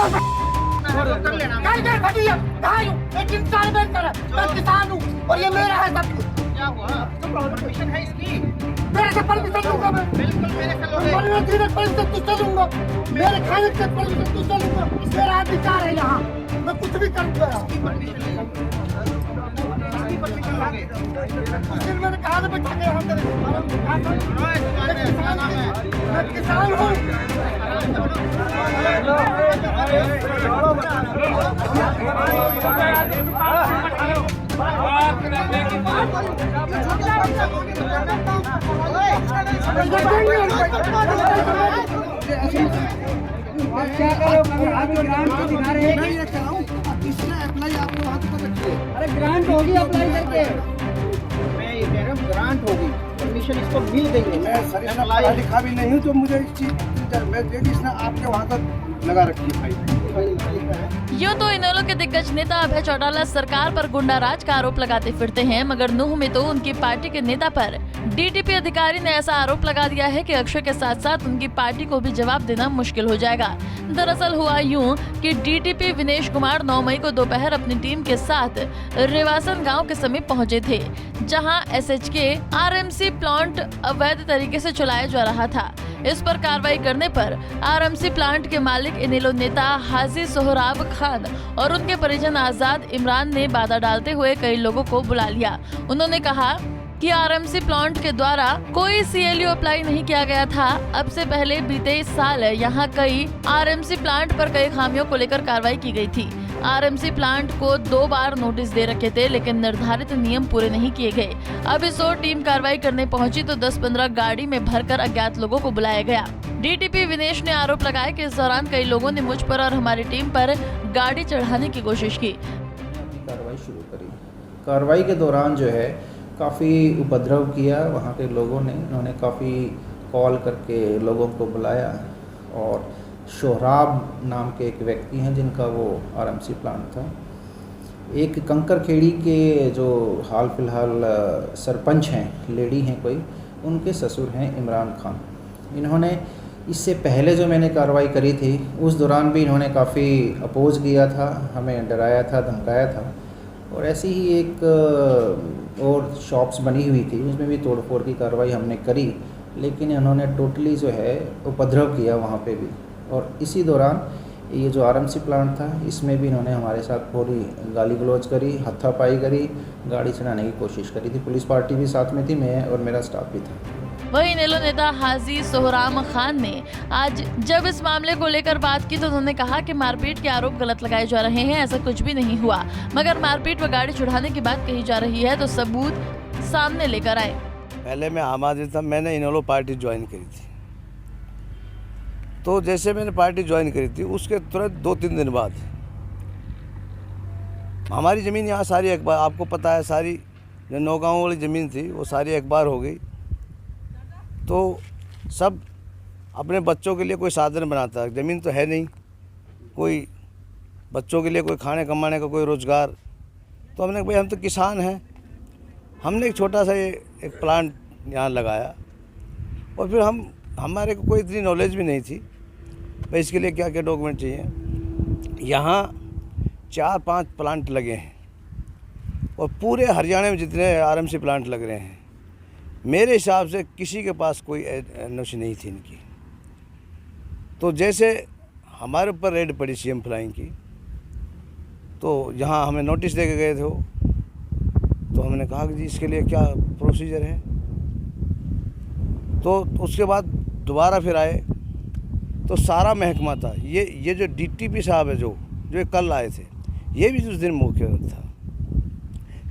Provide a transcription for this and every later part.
कर लेना। एक इंसान बेहतर है, मैं किसान हूँ और ये मेरा है सब कुछ। क्या हुआ? परमिशन है इसकी? मेरे से परमिशन लूंगा मैं। बिल्कुल मेरे से लोगे। परमिशन तुझसे लूंगा। मेरे खाने से परमिशन तुझसे लूंगा। मेरा अधिकार है यहाँ, मैं कुछ भी करूँगा। इसकी परमिशन लोगे? फिर मैंने कहा था बैठा के यहाँ मैं किसान हूँ। क्या करो अभी ग्रांट तो दिखा रहे हैं कि इसने अप्लाई आपने वहाँ तक रखी है। अरे ग्रांट होगी अप्लाई करके। मैं ये कह रहा हूँ ग्रांट होगी, परमिशन इसको मिल गई है। मैं सर इसमें पढ़ा लिखा भी नहीं हूँ तो मुझे इस चीज मैं देखी इसने आपके वहाँ तक लगा रखी है फाइल। यूं तो इनेलो के दिग्गज नेता अभय चौटाला सरकार पर गुंडा राज का आरोप लगाते फिरते हैं, मगर नूह में तो उनकी पार्टी के नेता पर डीटीपी अधिकारी ने ऐसा आरोप लगा दिया है कि अक्षय के साथ साथ उनकी पार्टी को भी जवाब देना मुश्किल हो जाएगा। दरअसल हुआ यूं कि डीटीपी विनेश कुमार 9 मई को दोपहर अपनी टीम के साथ रेवासन गांव के समीप पहुंचे थे, जहां एसएचके आरएमसी प्लांट अवैध तरीके से चलाया जा रहा था। इस पर कार्रवाई करने पर आरएमसी प्लांट के मालिक इनेलो नेता हाजी सोहराब खान और उनके परिजन आजाद इमरान ने बाधा डालते हुए कई लोगों को बुला लिया। उन्होंने कहा कि आरएमसी प्लांट के द्वारा कोई सीएलयू अप्लाई नहीं किया गया था। अब से पहले बीते साल यहाँ कई आरएमसी प्लांट पर कई खामियों को लेकर कार्रवाई की गई थी। आरएमसी प्लांट को 2 बार नोटिस दे रखे थे, लेकिन निर्धारित नियम पूरे नहीं किए गए। अब इस ओर टीम कार्रवाई करने पहुंची तो 10-15 गाड़ी में भरकर अज्ञात लोगों को बुलाया गया। डीटीपी विनेश ने आरोप लगाया कि इस दौरान कई लोगों ने मुझ पर और हमारी टीम पर गाड़ी चढ़ाने की कोशिश की। कार्रवाई शुरू करी। कार्रवाई के दौरान जो है काफ़ी उपद्रव किया वहाँ के लोगों ने। उन्होंने काफ़ी कॉल करके लोगों को बुलाया और सोहराब नाम के एक व्यक्ति हैं जिनका वो आरएमसी प्लांट था। एक कंकर खेड़ी के जो हाल फिलहाल सरपंच हैं, लेडी हैं कोई, उनके ससुर हैं इमरान खान। इन्होंने इससे पहले जो मैंने कार्रवाई करी थी उस दौरान भी इन्होंने काफ़ी अपोज किया था, हमें डराया था, धमकाया था। और ऐसी ही एक और शॉप्स बनी हुई थी, उसमें भी तोड़फोड़ की कार्रवाई हमने करी, लेकिन इन्होंने टोटली जो है उपद्रव किया वहाँ पे भी। और इसी दौरान ये जो आरएमसी प्लांट था इसमें भी इन्होंने हमारे साथ पूरी गाली गलौज करी, हाथापाई करी, गाड़ी चढ़ाने की कोशिश करी थी। पुलिस पार्टी भी साथ में थी, मैं और मेरा स्टाफ भी था। वहीं इनेलो नेता हाजी सोहराम खान ने आज जब इस मामले को लेकर बात की तो उन्होंने कहा कि मारपीट के आरोप गलत लगाए जा रहे हैं। ऐसा कुछ भी नहीं हुआ, मगर मारपीट व गाड़ी चढ़ाने की बात कही जा रही है तो सबूत सामने लेकर आए। पहले मैं आम आदमी था, मैंने इनेलो पार्टी ज्वाइन करी थी। तो जैसे मैंने पार्टी ज्वाइन करी थी उसके तुरंत 2-3 दिन बाद हमारी ज़मीन यहाँ सारी अखबार, आपको पता है, सारी जो नौगांव वाली ज़मीन थी वो सारी अखबार हो गई। तो सब अपने बच्चों के लिए कोई साधन बनाता है, ज़मीन तो है नहीं, कोई बच्चों के लिए कोई खाने कमाने का कोई रोज़गार। तो हमने भाई हम तो किसान हैं, हमने एक छोटा सा एक प्लांट यहाँ लगाया। और फिर हमारे को कोई इतनी नॉलेज भी नहीं थी भाई इसके लिए क्या क्या डॉक्यूमेंट चाहिए। यहाँ 4-5 प्लांट लगे हैं और पूरे हरियाणा में जितने आरएमसी प्लांट लग रहे हैं, मेरे हिसाब से किसी के पास कोई एनओसी नहीं थी इनकी। तो जैसे हमारे ऊपर रेड पड़ी सीएम फ्लाइंग की, तो यहाँ हमें नोटिस दे के गए थे वो। तो हमने कहा कि जी इसके लिए क्या प्रोसीजर है। तो उसके बाद दोबारा फिर आए तो सारा महकमा था, ये जो डीटीपी साहब है जो कल आए थे, ये भी उस दिन मुख्य था।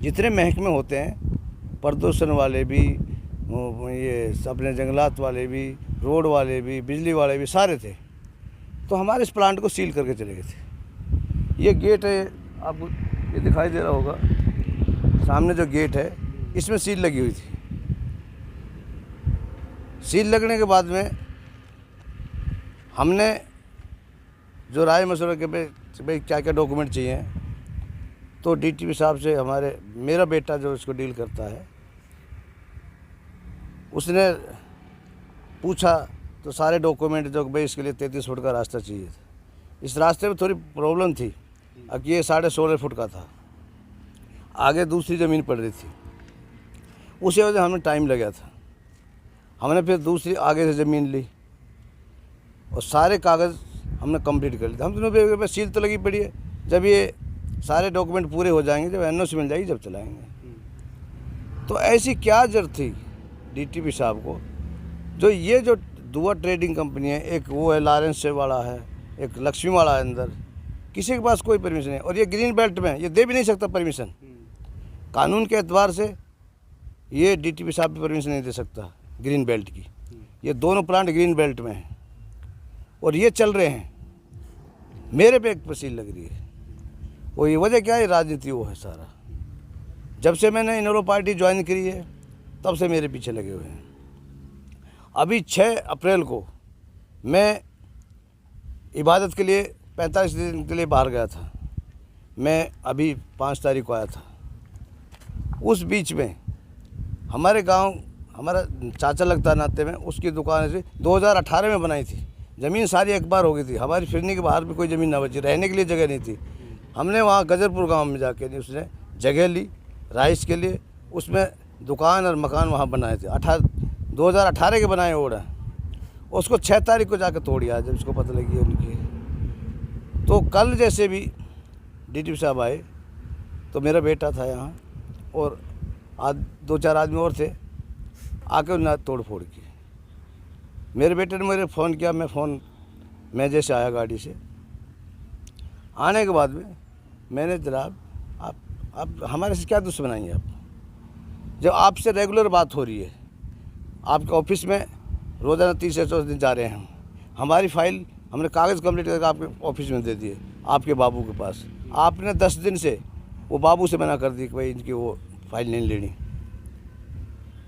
जितने महकमे होते हैं, प्रदूषण वाले भी, ये अपने जंगलात वाले भी, रोड वाले भी, बिजली वाले भी, सारे थे। तो हमारे इस प्लांट को सील करके चले गए थे। ये गेट है, आपको ये दिखाई दे रहा होगा, सामने जो गेट है इसमें सील लगी हुई थी। सील लगने के बाद में हमने जो राय मशवरा के भाई क्या क्या डॉक्यूमेंट चाहिए, तो डीटीपी साहब से मेरा बेटा जो इसको डील करता है उसने पूछा, तो सारे डॉक्यूमेंट जो भाई इसके लिए 33 फुट का रास्ता चाहिए था, इस रास्ते में थोड़ी प्रॉब्लम थी। अब ये 16.5 फुट का था, आगे दूसरी ज़मीन पड़ रही थी, उसी वजह से हमें टाइम लगा था। हमने फिर दूसरी आगे से ज़मीन ली और सारे कागज़ हमने कंप्लीट कर लिए। हम दोनों पे सील तो लगी पड़ी है, जब ये सारे डॉक्यूमेंट पूरे हो जाएंगे, जब NOC मिल जाएगी, जब चलाएंगे। तो ऐसी क्या जरूरत थी DTP साहब को, जो ये जो दुआ ट्रेडिंग कंपनी है, एक वो है लॉरेंस से वाला है, एक लक्ष्मी वाला है, अंदर किसी के पास कोई परमिशन नहीं, और ये ग्रीन बेल्ट में ये दे भी नहीं सकता परमिशन। कानून के एतबार से ये DTP साहब भी परमिशन नहीं दे सकता ग्रीन बेल्ट की। ये दोनों प्लांट ग्रीन बेल्ट में हैं और ये चल रहे हैं, मेरे पे एक पसील लग रही है। वो ये वजह क्या है, राजनीति वो है सारा। जब से मैंने इनेलो पार्टी ज्वाइन करी है तब से मेरे पीछे लगे हुए हैं। अभी 6 अप्रैल को मैं इबादत के लिए 45 दिन के लिए बाहर गया था। मैं अभी 5 तारीख को आया था। उस बीच में हमारे गांव, हमारा चाचा लगता नाते में, उसकी दुकान से 2018 में बनाई थी। ज़मीन सारी एक बार हो गई थी, हमारी फिरने के बाहर भी कोई ज़मीन ना बची, रहने के लिए जगह नहीं थी। हमने वहाँ गजरपुर गांव में जाके उसने जगह ली राइस के लिए, उसमें दुकान और मकान वहाँ बनाए थे। 2018 के बनाए ओढ़ा, उसको 6 तारीख को जाकर तोड़िया जब उसको पता लगी उनकी। तो कल जैसे भी DTP साहब आए तो मेरा बेटा था यहाँ और 2-4 आदमी और थे, आके उन्होंने तोड़ फोड़ की। मेरे बेटे ने मेरे फ़ोन किया, मैं जैसे आया गाड़ी से, आने के बाद में मैंने, जनाब आप हमारे से क्या दुश्मनाई है? आप जब आपसे रेगुलर बात हो रही है, आपके ऑफिस में रोज़ाना 30 से 40 दिन जा रहे हैं हम, हमारी फाइल हमने कागज़ कंप्लीट करके आपके ऑफिस में दे दिए, आपके बाबू के पास। आपने 10 दिन से वो बाबू से मना कर दी कि भाई इनकी वो फाइल नहीं लेनी।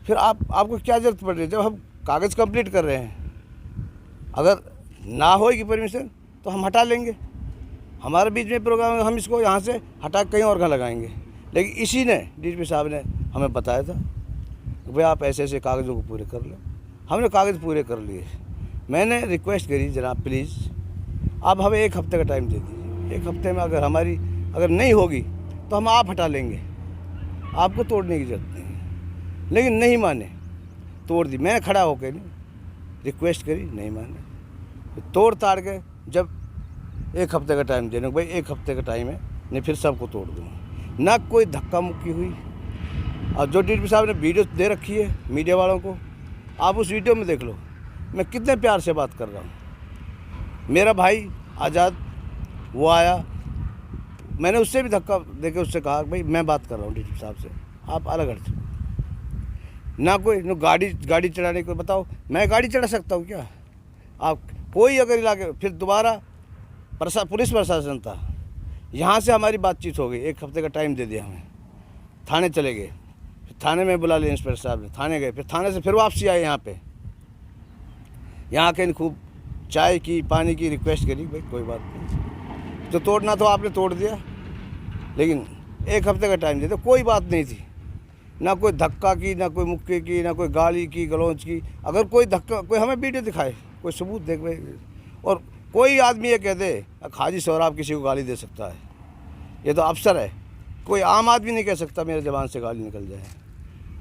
फिर आपको क्या ज़रूरत पड़ रही है? जब हम कागज़ कंप्लीट कर रहे हैं, अगर ना होगी परमिशन तो हम हटा लेंगे। हमारे बीच में प्रोग्राम है, हम इसको यहाँ से हटा कहीं और कहाँ लगाएंगे। लेकिन इसी ने, DTP साहब ने हमें बताया था कि भाई आप ऐसे ऐसे कागज़ों को पूरे कर लो। हमने कागज़ पूरे कर लिए। मैंने रिक्वेस्ट करी, जनाब प्लीज़ आप हमें 1 हफ्ते का टाइम दे दीजिए। 1 हफ्ते में अगर नहीं होगी तो हम आप हटा लेंगे, आपको तोड़ने की ज़रूरत नहीं है। लेकिन नहीं माने, तोड़ दी। मैं खड़ा होकर नहीं रिक्वेस्ट करी, नहीं माने, तोड़ ताड़ के जब 1 हफ्ते का टाइम देने, भाई 1 हफ्ते का टाइम है, नहीं फिर सबको तोड़ दूँगा। ना कोई धक्का मुक्की हुई। और जो DTP साहब ने वीडियो दे रखी है मीडिया वालों को, आप उस वीडियो में देख लो मैं कितने प्यार से बात कर रहा हूँ। मेरा भाई आज़ाद वो आया, मैंने उससे भी धक्का देके उससे कहा भाई मैं बात कर रहा हूँ DTP साहब से, आप अलग हट। ना कोई गाड़ी चढ़ाने को बताओ, मैं गाड़ी चढ़ा सकता हूँ क्या? आप कोई अगर इलाके, फिर दोबारा पुलिस प्रशासन था, यहाँ से हमारी बातचीत हो गई। 1 हफ्ते का टाइम दे दिया हमें, थाने चले गए। फिर थाने में बुला लिया इंस्पेक्टर साहब ने, थाने गए। फिर थाने से फिर वापसी आए यहाँ पे, यहाँ के खूब चाय की, पानी की रिक्वेस्ट करी, भाई कोई बात नहीं, जो तोड़ना तो आपने तोड़ दिया, लेकिन 1 हफ्ते का टाइम दे दो। कोई बात नहीं थी, ना कोई धक्का की, ना कोई मुक्के की, ना कोई गाली की गलौज की। अगर कोई धक्का, कोई हमें वीडियो दिखाए, कोई सबूत देख भाई। और कोई आदमी ये कह दे हाजी सौराब किसी को गाली दे सकता है, ये तो अफसर है, कोई आम आदमी नहीं कह सकता मेरे ज़बान से गाली निकल जाए।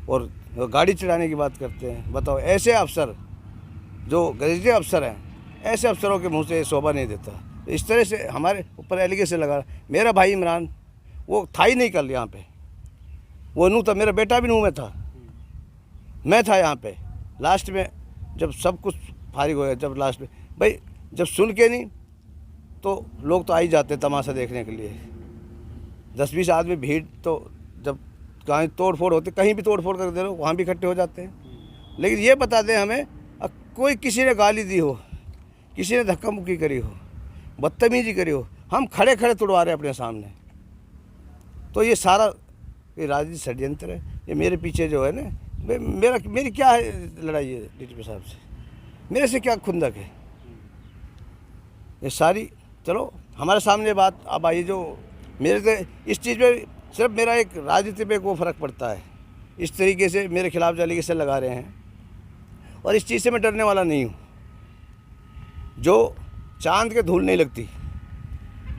और गाड़ी चढ़ाने की बात करते हैं, बताओ ऐसे अफसर जो गजेटेड अफसर हैं, ऐसे अफसरों के मुंह से शोभा नहीं देता। इस तरह से हमारे ऊपर एलिगेशन लगा। मेरा भाई इमरान वो था ही नहीं कल यहाँ पे, वो नूह था, मेरा बेटा भी नूह में था, मैं था यहाँ पे। लास्ट में जब सब कुछ फारिग हो गया, जब लास्ट में भाई जब सुन के नहीं तो लोग तो आ ही जाते तमाशा देखने के लिए। 10-20 आदमी भीड़, तो जब कहीं तोड़ फोड़ होती, कहीं भी तोड़ फोड़ कर दे रहे हो, वहाँ भी इकट्ठे हो जाते हैं। लेकिन ये बता दें हमें, कोई किसी ने गाली दी हो, किसी ने धक्का मुक्की करी हो, बदतमीजी करी हो, हम खड़े खड़े तोड़वा रहे हैं अपने सामने। तो ये सारा ये राजनीतिक षड्यंत्र है। ये मेरे पीछे जो है ना, मेरी क्या है लड़ाई है DTP साहब से, मेरे से क्या खुंदक है ये सारी। चलो हमारे सामने बात अब आई, जो मेरे से इस चीज़ में सिर्फ मेरा एक राजनीति पे वो फ़र्क पड़ता है। इस तरीके से मेरे खिलाफ जो एलिगेशन लगा रहे हैं, और इस चीज़ से मैं डरने वाला नहीं हूँ। जो चांद के धूल नहीं लगती,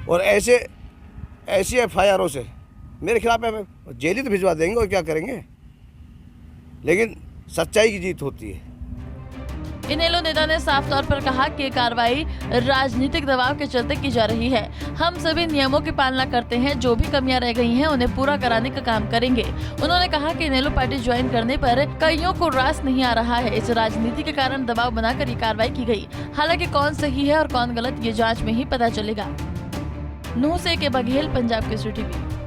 और ऐसी FIR से मेरे खिलाफ जेल ही तो भिजवा देंगे और क्या करेंगे, लेकिन सच्चाई की जीत होती है। इनेलो नेता ने साफ तौर पर कहा कि ये कार्रवाई राजनीतिक दबाव के चलते की जा रही है। हम सभी नियमों की पालना करते हैं, जो भी कमियां रह गई हैं उन्हें पूरा कराने का काम करेंगे। उन्होंने कहा कि इनेलो पार्टी ज्वाइन करने पर कईयों को रास नहीं आ रहा है। इस राजनीति के कारण दबाव बनाकर ये कार्रवाई की गई। हालांकि कौन सही है और कौन गलत, ये जाँच में ही पता चलेगा। नूह से के बघेल, पंजाब केसरी टीवी।